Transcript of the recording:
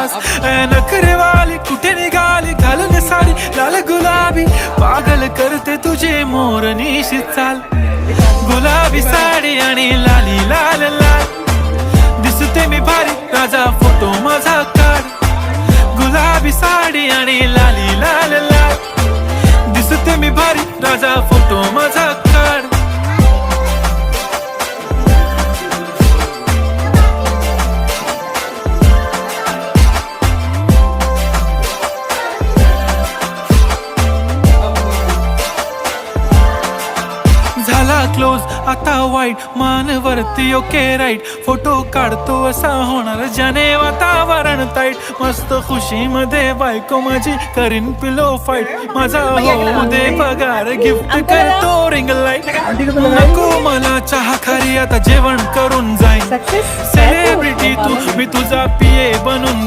pass नखरेवाली कुठे निघाली घालून साडी लाल गुलाबी पागल करते तुझे मोरनीशी चाल गुलाबी साडी आणि लाली लाल लाल दिसते मी भारी राजा फोटो माझा काढ गुलाबी साडी आणि लाली लाल लाल दिसते मी भारी राजा फोटो माझा काढ झाला क्लोज आता वाईट मानवरती ओके राईट फोटो काढतो असा होणार ज्याने वातावरण ताईट मस्त खुशी मध्ये बायको माझी करीन पिलो फाईट माझा हो दे पगार गिफ्ट करतो रिंग लाईट नको मला चहा खारी आता जेवण करून जाईन सेलिब्रिटी तू मी तुझा पिये बनून